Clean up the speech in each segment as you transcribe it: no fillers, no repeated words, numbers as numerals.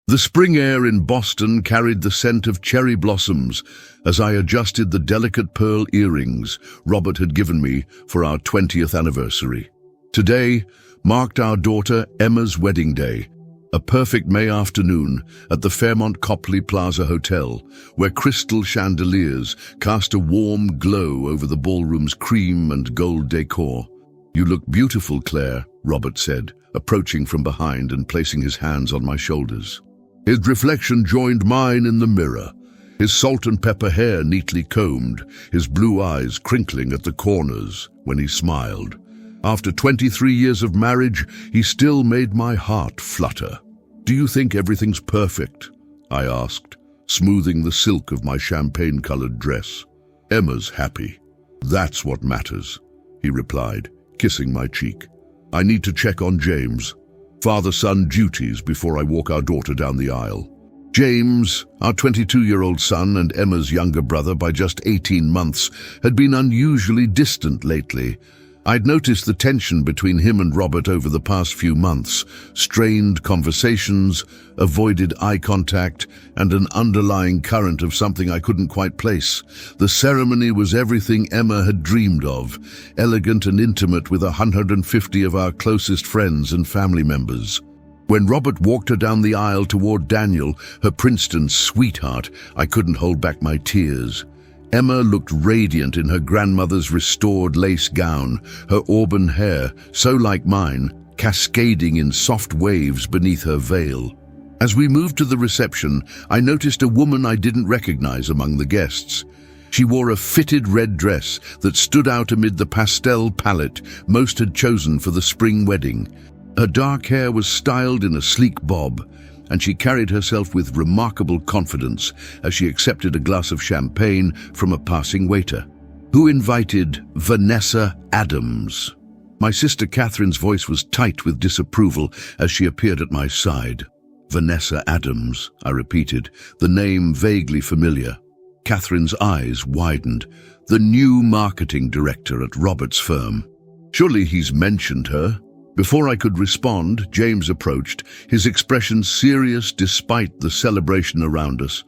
The spring air in Boston carried the scent of cherry blossoms as I adjusted the delicate pearl earrings Robert had given me for our 20th anniversary. Today marked our daughter Emma's wedding day, a perfect May afternoon at the Fairmont Copley Plaza Hotel, where crystal chandeliers cast a warm glow over the ballroom's cream and gold decor. "You look beautiful, Claire," Robert said, approaching from behind and placing his hands on my shoulders. His reflection joined mine in the mirror, his salt and pepper hair neatly combed, his blue eyes crinkling at the corners when he smiled. After 23 years of marriage, he still made my heart flutter. "Do you think everything's perfect?" I asked, smoothing the silk of my champagne-colored dress. "Emma's happy. That's what matters," he replied, kissing my cheek. "I need to check on James. Father-son duties before I walk our daughter down the aisle." James, our 22-year-old son and Emma's younger brother by just 18 months, had been unusually distant lately. I'd noticed the tension between him and Robert over the past few months, strained conversations, avoided eye contact, and an underlying current of something I couldn't quite place. The ceremony was everything Emma had dreamed of, elegant and intimate with 150 of our closest friends and family members. When Robert walked her down the aisle toward Daniel, her Princeton sweetheart, I couldn't hold back my tears. Emma looked radiant in her grandmother's restored lace gown, her auburn hair, so like mine, cascading in soft waves beneath her veil. As we moved to the reception, I noticed a woman I didn't recognize among the guests. She wore a fitted red dress that stood out amid the pastel palette most had chosen for the spring wedding. Her dark hair was styled in a sleek bob, and she carried herself with remarkable confidence as she accepted a glass of champagne from a passing waiter. "Who invited Vanessa Adams?" My sister Catherine's voice was tight with disapproval as she appeared at my side. "Vanessa Adams," I repeated, the name vaguely familiar. Catherine's eyes widened. "The new marketing director at Robert's firm. Surely he's mentioned her." Before I could respond, James approached, his expression serious despite the celebration around us.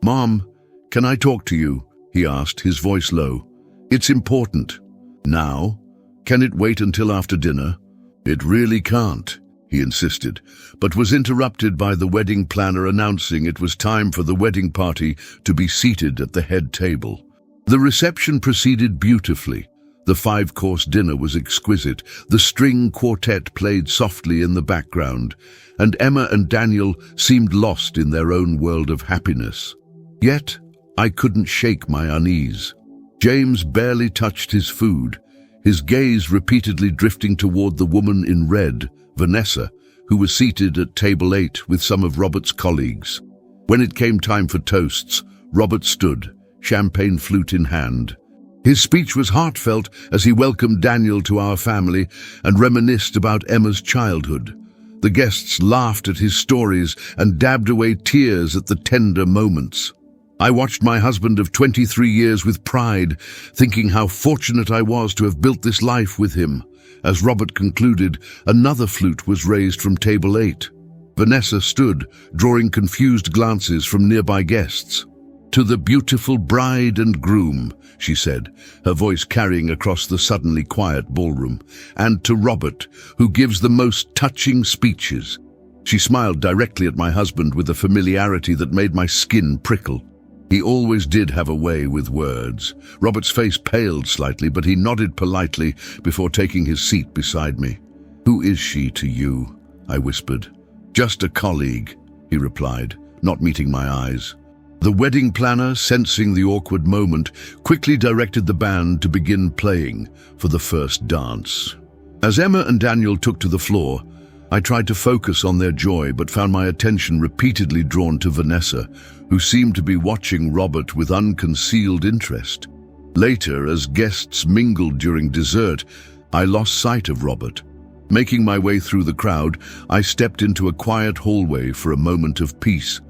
"Mom, can I talk to you?" he asked, his voice low. "It's important." "Now? Can it wait until after dinner?" "It really can't," he insisted, but was interrupted by the wedding planner announcing it was time for the wedding party to be seated at the head table. The reception proceeded beautifully. The 5-course dinner was exquisite, the string quartet played softly in the background, and Emma and Daniel seemed lost in their own world of happiness. Yet, I couldn't shake my unease. James barely touched his food, his gaze repeatedly drifting toward the woman in red, Vanessa, who was seated at table 8 with some of Robert's colleagues. When it came time for toasts, Robert stood, champagne flute in hand. His speech was heartfelt as he welcomed Daniel to our family and reminisced about Emma's childhood. The guests laughed at his stories and dabbed away tears at the tender moments. I watched my husband of 23 years with pride, thinking how fortunate I was to have built this life with him. As Robert concluded, another flute was raised from table 8. Vanessa stood, drawing confused glances from nearby guests. "To the beautiful bride and groom," she said, her voice carrying across the suddenly quiet ballroom, "and to Robert, who gives the most touching speeches." She smiled directly at my husband with a familiarity that made my skin prickle. He always did have a way with words. Robert's face paled slightly, but he nodded politely before taking his seat beside me. "Who is she to you?" I whispered. "Just a colleague," he replied, not meeting my eyes. The wedding planner, sensing the awkward moment, quickly directed the band to begin playing for the first dance. As Emma and Daniel took to the floor, I tried to focus on their joy but found my attention repeatedly drawn to Vanessa, who seemed to be watching Robert with unconcealed interest. Later, as guests mingled during dessert, I lost sight of Robert. Making my way through the crowd, I stepped into a quiet hallway for a moment of peace,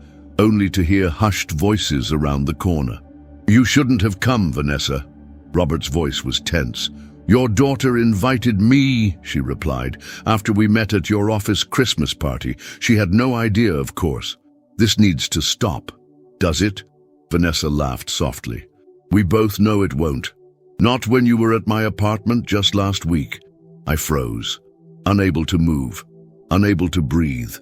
only to hear hushed voices around the corner. "You shouldn't have come, Vanessa." Robert's voice was tense. "Your daughter invited me," she replied, "after we met at your office Christmas party. She had no idea, of course." This needs to stop. Does it? Vanessa laughed softly. We both know it won't. Not when you were at my apartment just last week. I froze, unable to move, unable to breathe.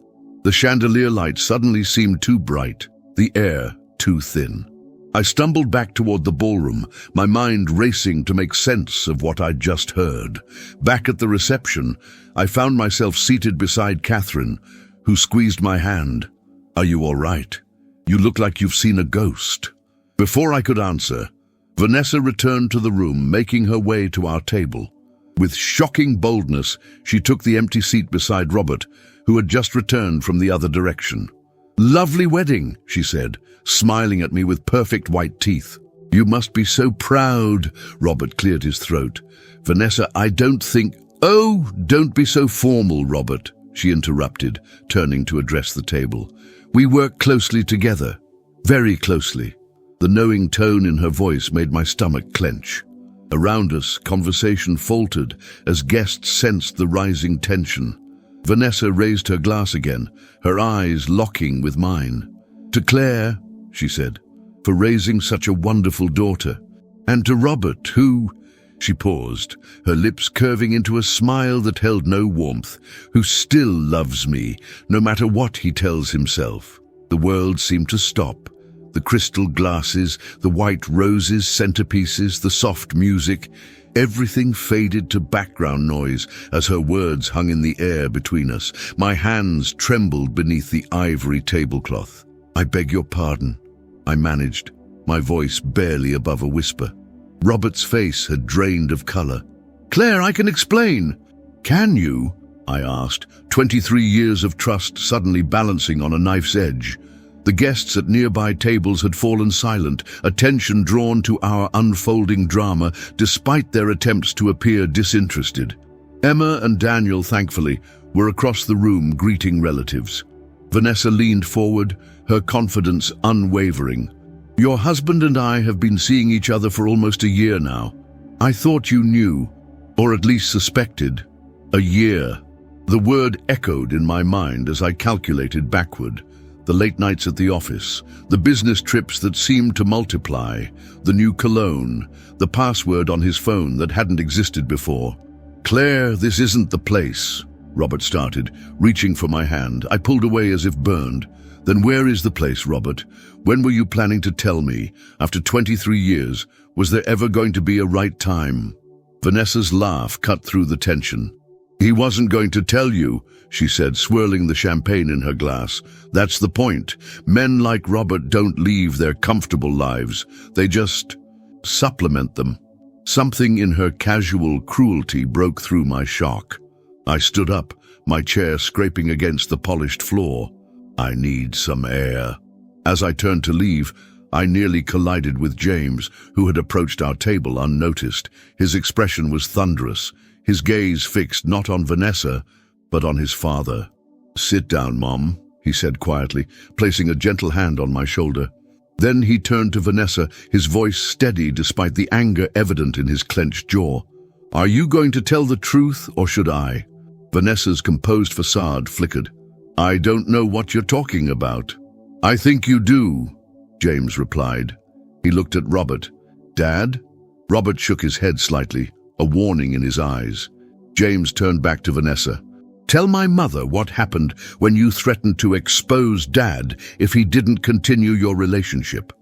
The chandelier light suddenly seemed too bright, the air too thin. I stumbled back toward the ballroom, my mind racing to make sense of what I'd just heard. Back at the reception, I found myself seated beside Catherine, who squeezed my hand. Are you all right? You look like you've seen a ghost. Before I could answer, Vanessa returned to the room, making her way to our table. With shocking boldness, she took the empty seat beside Robert, who had just returned from the other direction. Lovely wedding, she said, smiling at me with perfect white teeth. You must be so proud. Robert cleared his throat. Vanessa, I don't think... Oh, don't be so formal, Robert, she interrupted, turning to address the table. We work closely together, very closely. The knowing tone in her voice made my stomach clench. Around us, conversation faltered as guests sensed the rising tension. Vanessa raised her glass again, her eyes locking with mine. To Claire, she said, for raising such a wonderful daughter. And to Robert, who... She paused, her lips curving into a smile that held no warmth, who still loves me, no matter what he tells himself. The world seemed to stop. The crystal glasses, the white roses, centerpieces, the soft music, everything faded to background noise as her words hung in the air between us. My hands trembled beneath the ivory tablecloth. I beg your pardon, I managed, my voice barely above a whisper. Robert's face had drained of color. Claire, I can explain. Can you? I asked, 23 years of trust suddenly balancing on a knife's edge. The guests at nearby tables had fallen silent, attention drawn to our unfolding drama despite their attempts to appear disinterested. Emma and Daniel, thankfully, were across the room greeting relatives. Vanessa leaned forward, her confidence unwavering. Your husband and I have been seeing each other for almost a year now. I thought you knew, or at least suspected. A year. The word echoed in my mind as I calculated backward. The late nights at the office, the business trips that seemed to multiply, the new cologne, the password on his phone that hadn't existed before. Claire, this isn't the place, Robert started, reaching for my hand. I pulled away as if burned. Then where is the place, Robert? When were you planning to tell me? After 23 years, was there ever going to be a right time? Vanessa's laugh cut through the tension. He wasn't going to tell you, she said, swirling the champagne in her glass. That's the point. Men like Robert don't leave their comfortable lives. They just supplement them. Something in her casual cruelty broke through my shock. I stood up, my chair scraping against the polished floor. I need some air. As I turned to leave, I nearly collided with James, who had approached our table unnoticed. His expression was thunderous, his gaze fixed not on Vanessa, but on his father. Sit down, Mom, he said quietly, placing a gentle hand on my shoulder. Then he turned to Vanessa, his voice steady despite the anger evident in his clenched jaw. Are you going to tell the truth, or should I? Vanessa's composed facade flickered. I don't know what you're talking about. I think you do, James replied. He looked at Robert. Dad? Robert shook his head slightly, a warning in his eyes. James turned back to Vanessa. Tell my mother what happened when you threatened to expose Dad if he didn't continue your relationship.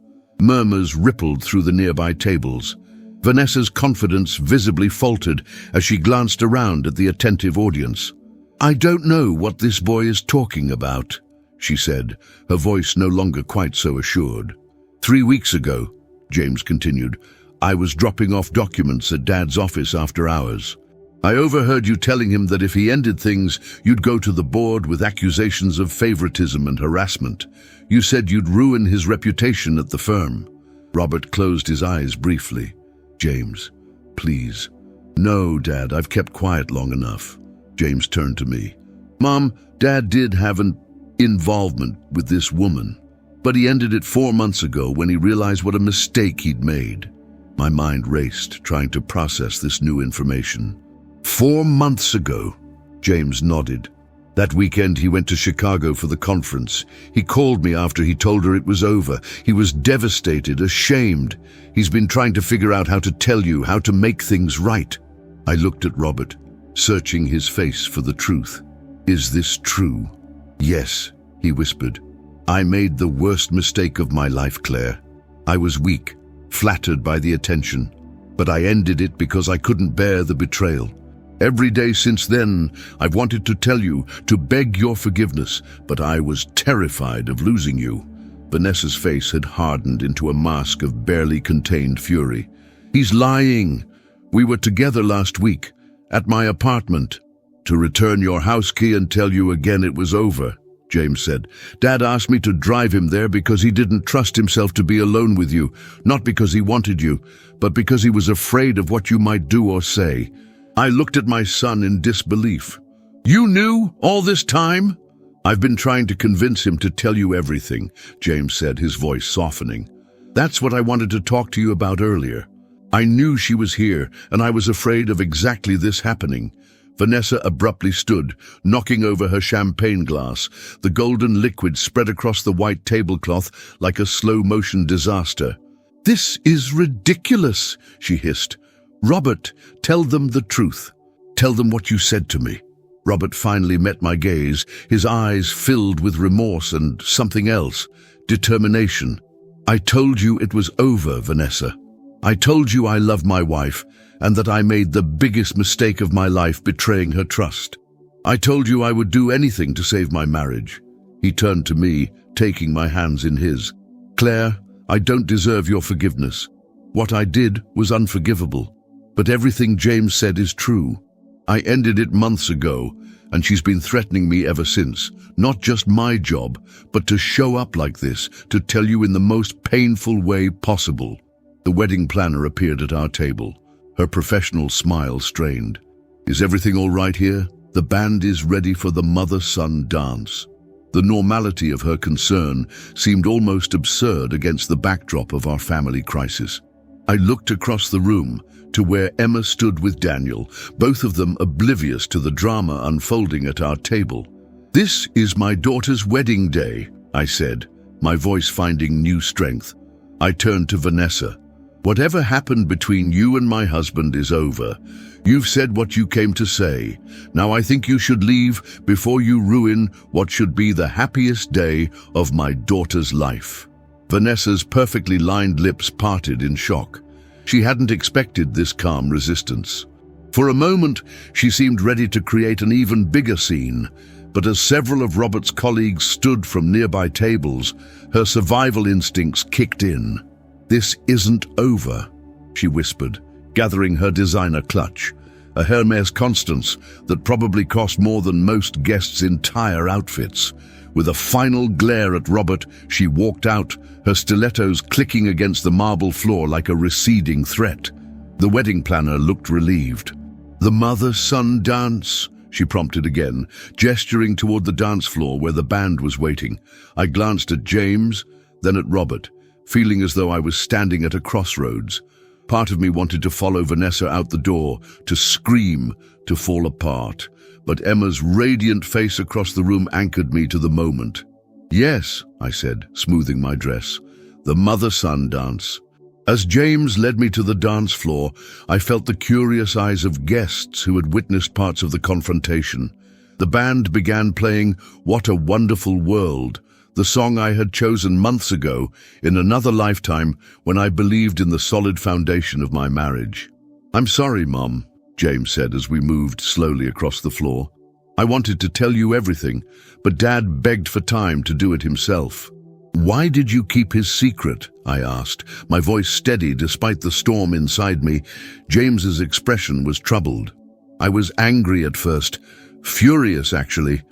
Murmurs rippled through the nearby tables. Vanessa's confidence visibly faltered as she glanced around at the attentive audience. I don't know what this boy is talking about, she said, her voice no longer quite so assured. 3 weeks ago, James continued, I was dropping off documents at Dad's office after hours. I overheard you telling him that if he ended things, you'd go to the board with accusations of favoritism and harassment. You said you'd ruin his reputation at the firm. Robert closed his eyes briefly. James, please. No, Dad, I've kept quiet long enough. James turned to me. Mom, Dad did have an involvement with this woman, but he ended it 4 months ago when he realized what a mistake he'd made. My mind raced, trying to process this new information. 4 months ago, James nodded. That weekend he went to Chicago for the conference. He called me after he told her it was over. He was devastated, ashamed. He's been trying to figure out how to tell you, how to make things right. I looked at Robert, searching his face for the truth. Is this true? Yes, he whispered. I made the worst mistake of my life, Claire. I was weak, flattered by the attention, but I ended it because I couldn't bear the betrayal. Every day since then, I've wanted to tell you, to beg your forgiveness, but I was terrified of losing you. Vanessa's face had hardened into a mask of barely contained fury. He's lying. We were together last week, at my apartment. To return your house key and tell you again it was over, James said. Dad asked me to drive him there because he didn't trust himself to be alone with you, not because he wanted you, but because he was afraid of what you might do or say. I looked at my son in disbelief. You knew all this time? I've been trying to convince him to tell you everything, James said, his voice softening. That's what I wanted to talk to you about earlier. I knew she was here, and I was afraid of exactly this happening. Vanessa abruptly stood, knocking over her champagne glass. The golden liquid spread across the white tablecloth like a slow-motion disaster. This is ridiculous, she hissed. Robert, tell them the truth. Tell them what you said to me. Robert finally met my gaze, his eyes filled with remorse and something else, determination. I told you it was over, Vanessa. I told you I love my wife and that I made the biggest mistake of my life betraying her trust. I told you I would do anything to save my marriage. He turned to me, taking my hands in his. Claire, I don't deserve your forgiveness. What I did was unforgivable. But everything James said is true. I ended it months ago, and she's been threatening me ever since. Not just my job, but to show up like this, to tell you in the most painful way possible. The wedding planner appeared at our table, her professional smile strained. Is everything all right here? The band is ready for the mother-son dance. The normality of her concern seemed almost absurd against the backdrop of our family crisis. I looked across the room to where Emma stood with Daniel, both of them oblivious to the drama unfolding at our table. This is my daughter's wedding day, I said, my voice finding new strength. I turned to Vanessa. Whatever happened between you and my husband is over. You've said what you came to say. Now I think you should leave before you ruin what should be the happiest day of my daughter's life. Vanessa's perfectly lined lips parted in shock. She hadn't expected this calm resistance. For a moment, she seemed ready to create an even bigger scene, but as several of Robert's colleagues stood from nearby tables, her survival instincts kicked in. This isn't over, she whispered, gathering her designer clutch, a Hermes Constance that probably cost more than most guests' entire outfits. With a final glare at Robert, she walked out, her stilettos clicking against the marble floor like a receding threat. The wedding planner looked relieved. The mother-son dance, she prompted again, gesturing toward the dance floor where the band was waiting. I glanced at James, then at Robert, feeling as though I was standing at a crossroads. Part of me wanted to follow Vanessa out the door, to scream, to fall apart. But Emma's radiant face across the room anchored me to the moment. Yes, I said, smoothing my dress. The mother-son dance. As James led me to the dance floor, I felt the curious eyes of guests who had witnessed parts of the confrontation. The band began playing What a Wonderful World, the song I had chosen months ago in another lifetime when I believed in the solid foundation of my marriage. I'm sorry, Mom, James said as we moved slowly across the floor. I wanted to tell you everything, but Dad begged for time to do it himself. Why did you keep his secret? I asked, my voice steady despite the storm inside me. James's expression was troubled. I was angry at first, furious actually.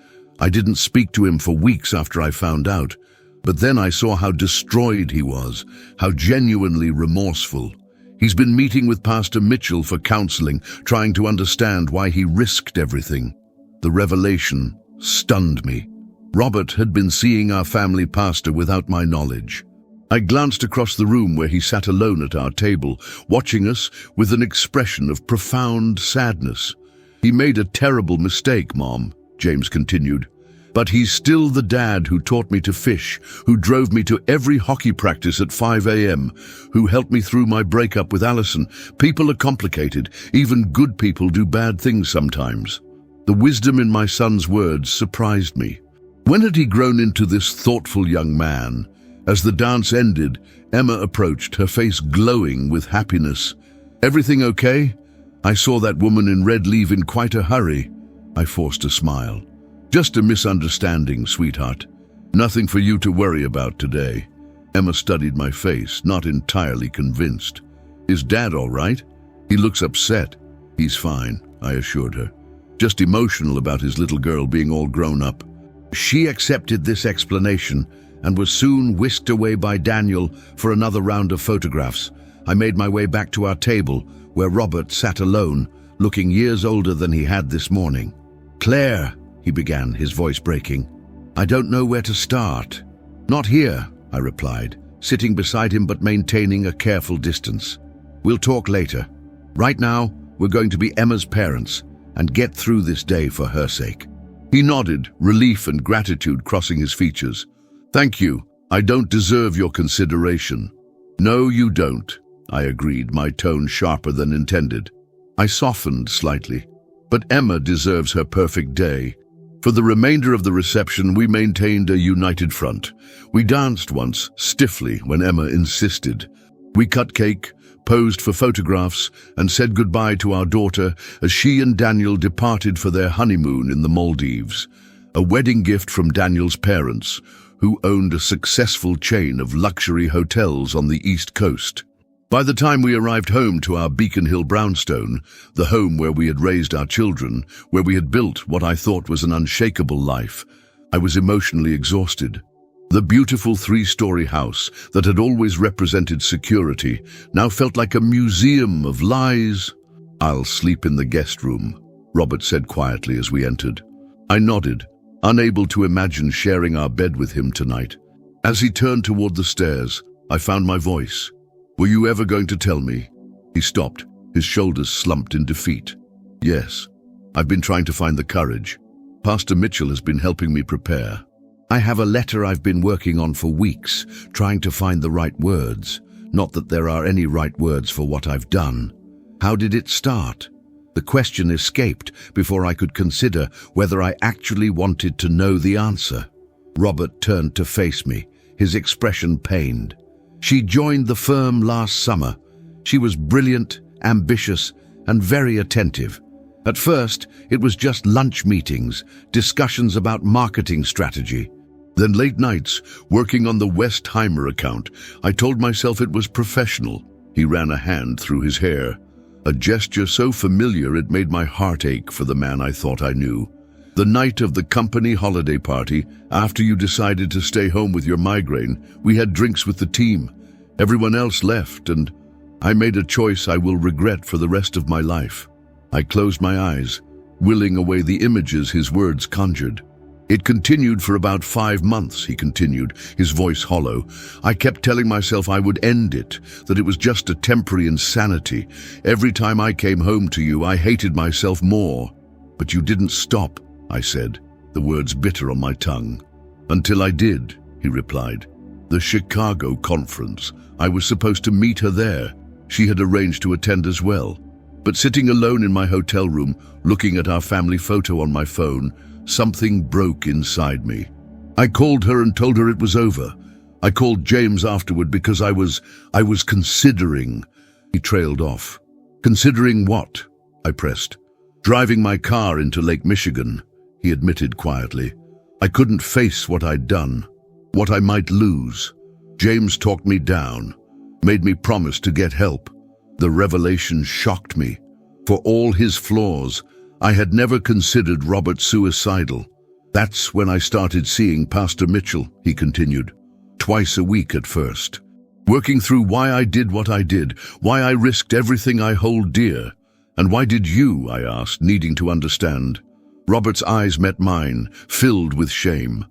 I didn't speak to him for weeks after I found out, but then I saw how destroyed he was, how genuinely remorseful. He's been meeting with Pastor Mitchell for counseling, trying to understand why he risked everything. The revelation stunned me. Robert had been seeing our family pastor without my knowledge. I glanced across the room where he sat alone at our table, watching us with an expression of profound sadness. He made a terrible mistake, Mom, James continued. "But he's still the dad who taught me to fish, who drove me to every hockey practice at 5 a.m., who helped me through my breakup with Allison. People are complicated. Even good people do bad things sometimes." The wisdom in my son's words surprised me. When had he grown into this thoughtful young man? As the dance ended, Emma approached, her face glowing with happiness. "Everything okay? I saw that woman in red leave in quite a hurry." I forced a smile. "Just a misunderstanding, sweetheart. Nothing for you to worry about today." Emma studied my face, not entirely convinced. "Is Dad all right? He looks upset." "He's fine," I assured her. "Just emotional about his little girl being all grown up." She accepted this explanation and was soon whisked away by Daniel for another round of photographs. I made my way back to our table, where Robert sat alone, looking years older than he had this morning. "Claire," he began, his voice breaking. "I don't know where to start." "Not here," I replied, sitting beside him but maintaining a careful distance. "We'll talk later. Right now, we're going to be Emma's parents and get through this day for her sake." He nodded, relief and gratitude crossing his features. "Thank you. I don't deserve your consideration." "No, you don't," I agreed, my tone sharper than intended. I softened slightly. "But Emma deserves her perfect day." For the remainder of the reception, we maintained a united front. We danced once, stiffly, when Emma insisted. We cut cake, posed for photographs, and said goodbye to our daughter as she and Daniel departed for their honeymoon in the Maldives, a wedding gift from Daniel's parents, who owned a successful chain of luxury hotels on the East Coast. By the time we arrived home to our Beacon Hill brownstone, the home where we had raised our children, where we had built what I thought was an unshakable life, I was emotionally exhausted. The beautiful 3-story house that had always represented security now felt like a museum of lies. "I'll sleep in the guest room," Robert said quietly as we entered. I nodded, unable to imagine sharing our bed with him tonight. As he turned toward the stairs, I found my voice. "Were you ever going to tell me?" He stopped, his shoulders slumped in defeat. "Yes. I've been trying to find the courage. Pastor Mitchell has been helping me prepare. I have a letter I've been working on for weeks, trying to find the right words. Not that there are any right words for what I've done. How did it start?" The question escaped before I could consider whether I actually wanted to know the answer. Robert turned to face me, his expression pained. "She joined the firm last summer. She was brilliant, ambitious, and very attentive. At first, it was just lunch meetings, discussions about marketing strategy. Then late nights, working on the Westheimer account, I told myself it was professional." He ran a hand through his hair, a gesture so familiar it made my heart ache for the man I thought I knew. "The night of the company holiday party, after you decided to stay home with your migraine, we had drinks with the team. Everyone else left, and I made a choice I will regret for the rest of my life." I closed my eyes, willing away the images his words conjured. "It continued for about 5 months," he continued, his voice hollow. "I kept telling myself I would end it, that it was just a temporary insanity. Every time I came home to you, I hated myself more. But you didn't stop," I said, the words bitter on my tongue. "Until I did," he replied. "The Chicago conference. I was supposed to meet her there. She had arranged to attend as well. But sitting alone in my hotel room, looking at our family photo on my phone, something broke inside me. I called her and told her it was over. I called James afterward because I was considering." He trailed off. "Considering what?" I pressed. "Driving my car into Lake Michigan," he admitted quietly. "I couldn't face what I'd done, what I might lose. James talked me down, made me promise to get help. The revelation shocked me. For all his flaws, I had never considered Robert suicidal. That's when I started seeing Pastor Mitchell," he continued. "Twice a week at first. Working through why I did what I did, why I risked everything I hold dear. And why did you?" I asked, needing to understand. Robert's eyes met mine, filled with shame.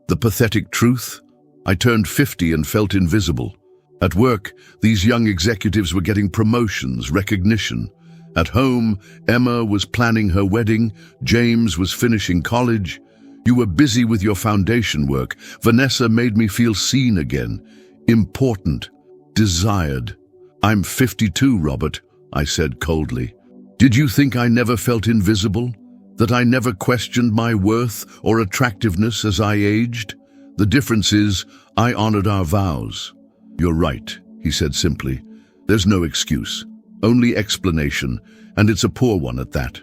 The pathetic truth? I turned 50 and felt invisible. At work, these young executives were getting promotions, recognition, At home, Emma was planning her wedding, James was finishing college. You were busy with your foundation work. Vanessa made me feel seen again, important, desired. I'm 52, Robert, I said coldly. Did you think I never felt invisible? That I never questioned my worth or attractiveness as I aged? The difference is, I honored our vows. You're right, he said simply. There's no excuse, only explanation, and it's a poor one at that.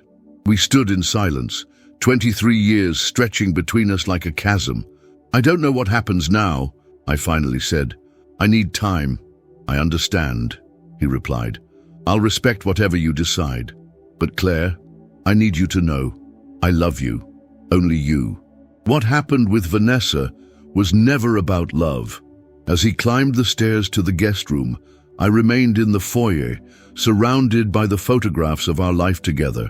We stood in silence, 23 years stretching between us like a chasm. I don't know what happens now, I finally said. I need time. I understand, he replied. I'll respect whatever you decide. But Claire, I need you to know, I love you, only you. What happened with Vanessa was never about love. As he climbed the stairs to the guest room, I remained in the foyer, surrounded by the photographs of our life together.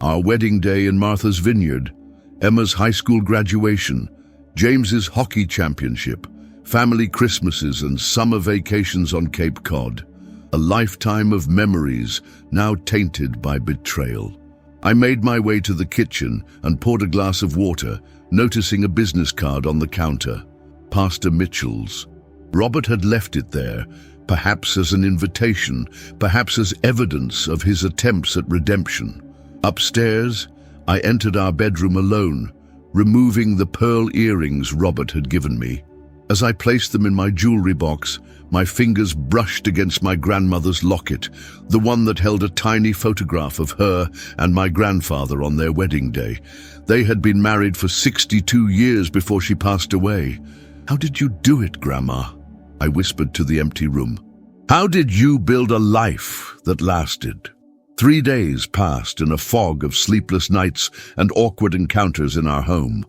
Our wedding day in Martha's Vineyard, Emma's high school graduation, James's hockey championship, family Christmases and summer vacations on Cape Cod. A lifetime of memories now tainted by betrayal. I made my way to the kitchen and poured a glass of water, noticing a business card on the counter. Pastor Mitchell's. Robert had left it there, perhaps as an invitation, perhaps as evidence of his attempts at redemption. Upstairs, I entered our bedroom alone, removing the pearl earrings Robert had given me. As I placed them in my jewelry box, my fingers brushed against my grandmother's locket, the one that held a tiny photograph of her and my grandfather on their wedding day. They had been married for 62 years before she passed away. How did you do it, Grandma? I whispered to the empty room. How did you build a life that lasted? 3 days passed in a fog of sleepless nights and awkward encounters in our home.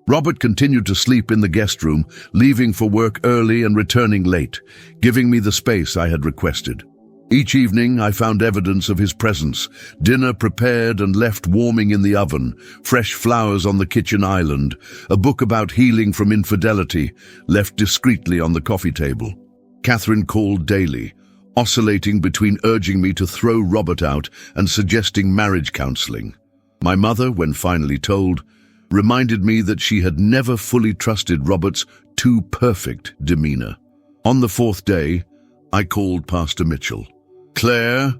Robert continued to sleep in the guest room, leaving for work early and returning late, giving me the space I had requested. Each evening I found evidence of his presence, dinner prepared and left warming in the oven, fresh flowers on the kitchen island, a book about healing from infidelity left discreetly on the coffee table. Catherine called daily, oscillating between urging me to throw Robert out and suggesting marriage counseling. My mother, when finally told, reminded me that she had never fully trusted Robert's too perfect demeanor. On the 4th day, I called Pastor Mitchell. Claire,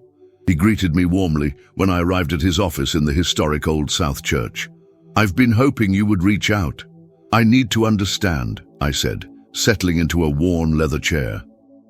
he greeted me warmly when I arrived at his office in the historic Old South Church. I've been hoping you would reach out. I need to understand, I said, settling into a worn leather chair.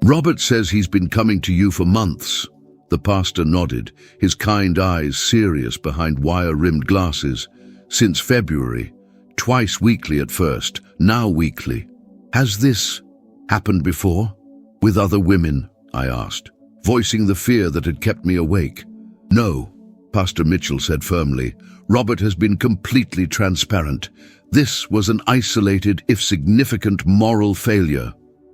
Robert says he's been coming to you for months. The pastor nodded, his kind eyes serious behind wire-rimmed glasses. Since February, twice weekly at first, now weekly. Has this happened before? With other women? I asked, voicing the fear that had kept me awake. No, Pastor Mitchell said firmly. Robert has been completely transparent. This was an isolated, if significant, moral failure.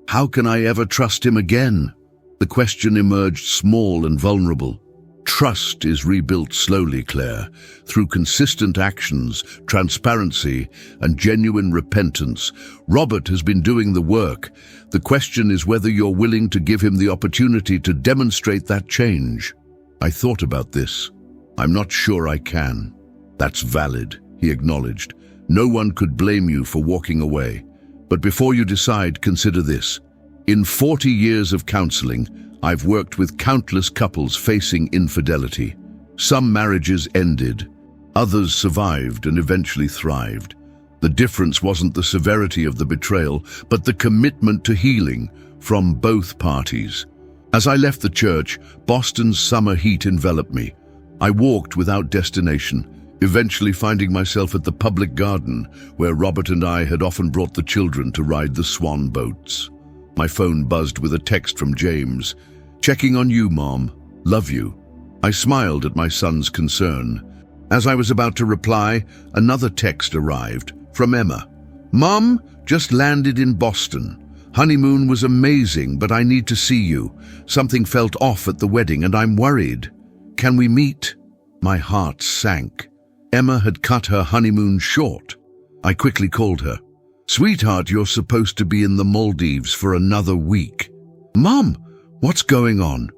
How can I ever trust him again? The question emerged small and vulnerable. Trust is rebuilt slowly, Claire, through consistent actions, transparency, and genuine repentance. Robert has been doing the work. The question is whether you're willing to give him the opportunity to demonstrate that change. I thought about this. I'm not sure I can. That's valid, he acknowledged. No one could blame you for walking away. But before you decide, consider this. In 40 years of counseling, I've worked with countless couples facing infidelity. Some marriages ended, others survived and eventually thrived. The difference wasn't the severity of the betrayal, but the commitment to healing from both parties. As I left the church, Boston's summer heat enveloped me. I walked without destination, eventually finding myself at the public garden, where Robert and I had often brought the children to ride the swan boats. My phone buzzed with a text from James. Checking on you, Mom. Love you. I smiled at my son's concern. As I was about to reply, another text arrived from Emma. Mom, just landed in Boston. Honeymoon was amazing, but I need to see you. Something felt off at the wedding and I'm worried. Can we meet? My heart sank. Emma had cut her honeymoon short. I quickly called her. Sweetheart, you're supposed to be in the Maldives for another week. Mom, what's going on?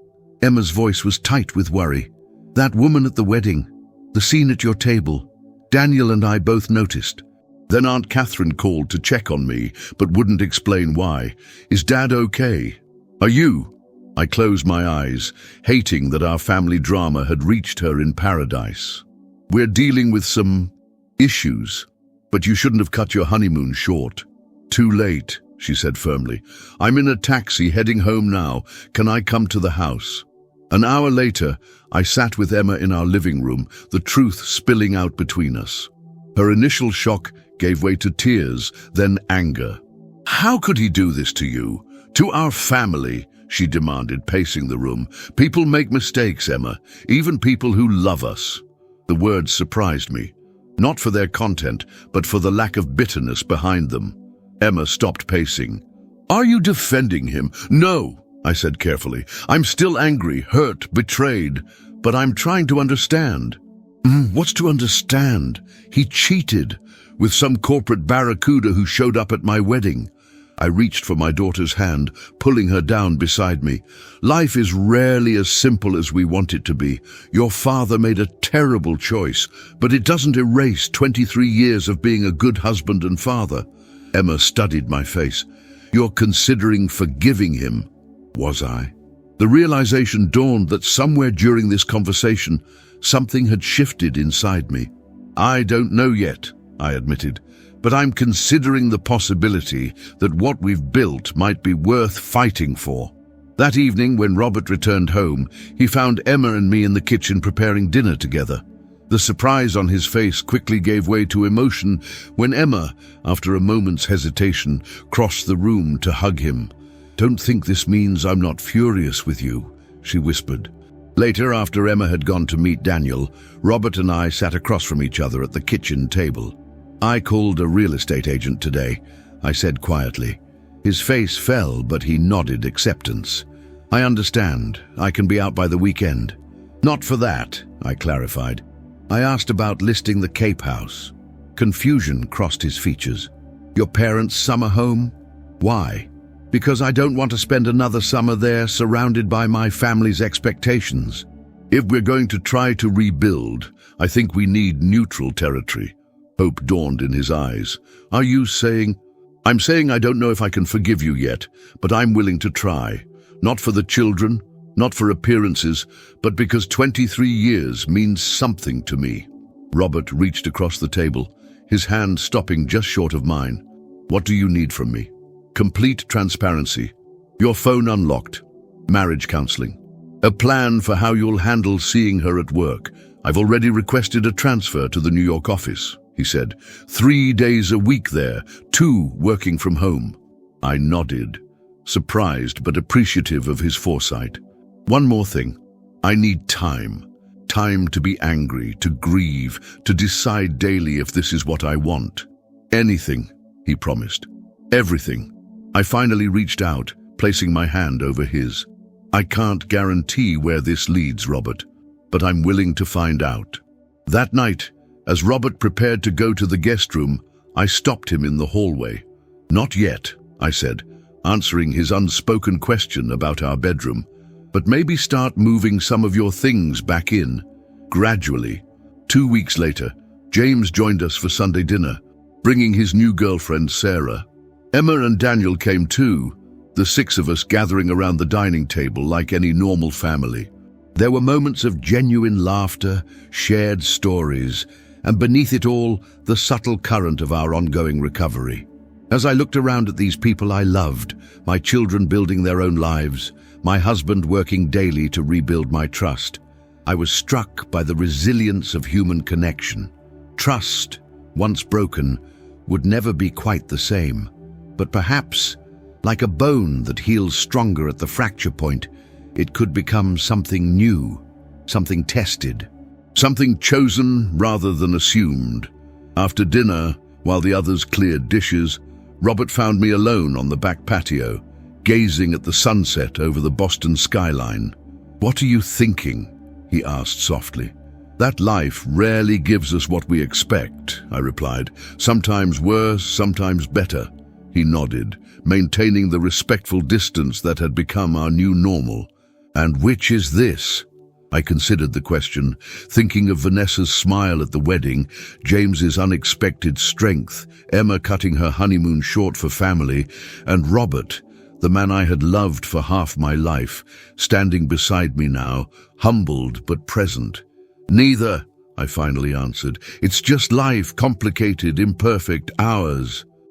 Emma's voice was tight with worry. That woman at the wedding, the scene at your table. Daniel and I both noticed. Then Aunt Catherine called to check on me, but wouldn't explain why. Is Dad okay? Are you? I closed my eyes, hating that our family drama had reached her in paradise. We're dealing with some issues, but you shouldn't have cut your honeymoon short. Too late, she said firmly. I'm in a taxi heading home now. Can I come to the house? An hour later, I sat with Emma in our living room, the truth spilling out between us. Her initial shock gave way to tears, then anger. How could he do this to you? To our family? She demanded, pacing the room. People make mistakes, Emma, even people who love us. The words surprised me, not for their content, but for the lack of bitterness behind them. Emma stopped pacing. Are you defending him? No, I said carefully. I'm still angry, hurt, betrayed, but I'm trying to understand. What's to understand? He cheated with some corporate barracuda who showed up at my wedding. I reached for my daughter's hand, pulling her down beside me. Life is rarely as simple as we want it to be. Your father made a terrible choice, but it doesn't erase 23 years of being a good husband and father. Emma studied my face. You're considering forgiving him. Was I? The realization dawned that somewhere during this conversation, something had shifted inside me. I don't know yet, I admitted, but I'm considering the possibility that what we've built might be worth fighting for. That evening, when Robert returned home, he found Emma and me in the kitchen preparing dinner together. The surprise on his face quickly gave way to emotion when Emma, after a moment's hesitation, crossed the room to hug him. Don't think this means I'm not furious with you, she whispered. Later, after Emma had gone to meet Daniel, Robert and I sat across from each other at the kitchen table. I called a real estate agent today, I said quietly. His face fell, but he nodded acceptance. I understand. I can be out by the weekend. Not for that, I clarified. I asked about listing the Cape House. Confusion crossed his features. Your parents' summer home? Why? Because I don't want to spend another summer there surrounded by my family's expectations. If we're going to try to rebuild, I think we need neutral territory. Hope dawned in his eyes. Are you saying? I'm saying I don't know if I can forgive you yet, but I'm willing to try. Not for the children, not for appearances, but because 23 years means something to me. Robert reached across the table, his hand stopping just short of mine. What do you need from me? Complete transparency. Your phone unlocked. Marriage counseling. A plan for how you'll handle seeing her at work. I've already requested a transfer to the New York office, he said. 3 days a week there, 2 working from home. I nodded, surprised but appreciative of his foresight. One more thing. I need time. Time to be angry, to grieve, to decide daily if this is what I want. Anything, he promised. Everything. I finally reached out, placing my hand over his. I can't guarantee where this leads, Robert, but I'm willing to find out. That night, as Robert prepared to go to the guest room, I stopped him in the hallway. Not yet, I said, answering his unspoken question about our bedroom, but maybe start moving some of your things back in, gradually. 2 weeks later, James joined us for Sunday dinner, bringing his new girlfriend, Sarah. Emma and Daniel came too, the 6 of us gathering around the dining table like any normal family. There were moments of genuine laughter, shared stories, and beneath it all, the subtle current of our ongoing recovery. As I looked around at these people I loved, my children building their own lives, my husband working daily to rebuild my trust, I was struck by the resilience of human connection. Trust, once broken, would never be quite the same. But perhaps, like a bone that heals stronger at the fracture point, it could become something new, something tested, something chosen rather than assumed. After dinner, while the others cleared dishes, Robert found me alone on the back patio, gazing at the sunset over the Boston skyline. "What are you thinking?" he asked softly. "That life rarely gives us what we expect," I replied. "Sometimes worse, sometimes better." He nodded, maintaining the respectful distance that had become our new normal. "And which is this?" I considered the question, thinking of Vanessa's smile at the wedding, James's unexpected strength, Emma cutting her honeymoon short for family, and Robert, the man I had loved for half my life, standing beside me now, humbled but present. "Neither," I finally answered. "It's just life, complicated, imperfect, ours."